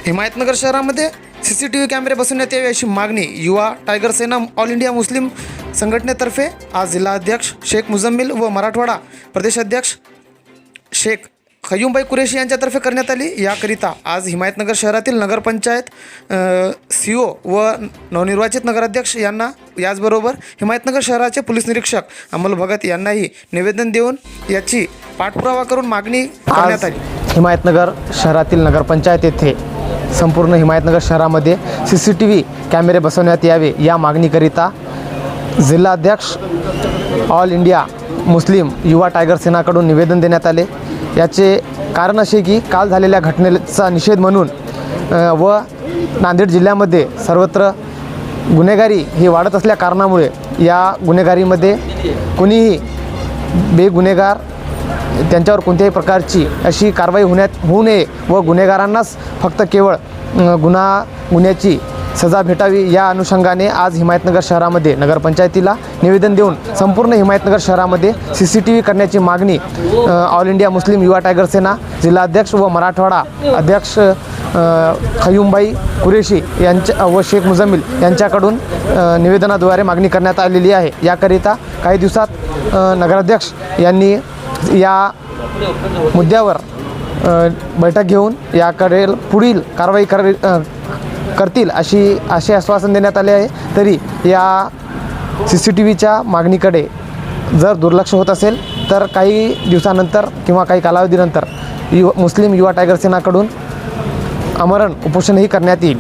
हिमायतनगर शहरामध्ये CCTV कॅमेरे बसवण्यात यावे अशी मागणी युवा टायगर सेना ऑल इंडिया मुस्लिम संघटनेतर्फे आज जिल्हाध्यक्ष शेख मुजम्मिल व मराठवाडा प्रदेशाध्यक्ष शेख खयूमभाई कुरेशी यांच्यातर्फे करण्यात आली। याकरिता आज हिमायतनगर शहरातील नगरपंचायत CO व नवनिर्वाचित नगराध्यक्ष यांना, याचबरोबर हिमायतनगर शहराचे पोलीस निरीक्षक अमोल भगत यांनाही निवेदन देऊन याची पाठपुरावा करून मागणी करण्यात आली। हिमायतनगर शहरातील नगरपंचायत येथे संपूर्ण हिमायतनगर शहरामध्ये CCTV कॅमेरे बसवण्यात यावे या मागणीकरिता जिल्हाध्यक्ष ऑल इंडिया मुस्लिम युवा टायगर सेनाकडून निवेदन देण्यात आले। याचे कारण असे की काल झालेल्या घटनेचा निषेध म्हणून व नांदेड जिल्ह्यामध्ये सर्वत्र गुन्हेगारी ही वाढत असल्या कारणामुळे या गुन्हेगारीमध्ये कोणीही बेगुन्हेगार त्यांच्यावर कोणत्याही प्रकारची अशी कारवाई होऊ नये व गुन्हेगारांनाच फक्त केवळ गुन्ह्याची सजा भेटावी या अनुषंगाने आज हिमायतनगर शहरामध्ये नगरपंचायतीला निवेदन देऊन संपूर्ण हिमायतनगर शहरामध्ये CCTV करण्याची मागणी ऑल इंडिया मुस्लिम युवा टायगर सेना जिल्हाध्यक्ष व मराठवाडा अध्यक्ष खयूमभाई कुरेशी यांच्या व शेख मुजम्मिल यांच्याकडून निवेदनाद्वारे मागणी करण्यात आलेली आहे। याकरिता काही दिवसात नगराध्यक्ष यांनी या मुद्द्यावर बैठक घेऊन याकडे पुढील कारवाई करतील असे आश्वासन देण्यात आले आहे। तरी या CCTVच्या मागणीकडे जर दुर्लक्ष होत असेल तर काही दिवसानंतर किंवा काही कालावधीनंतर मुस्लिम युवा टायगर सेनाकडून आमरण उपोषणही करण्यात येईल।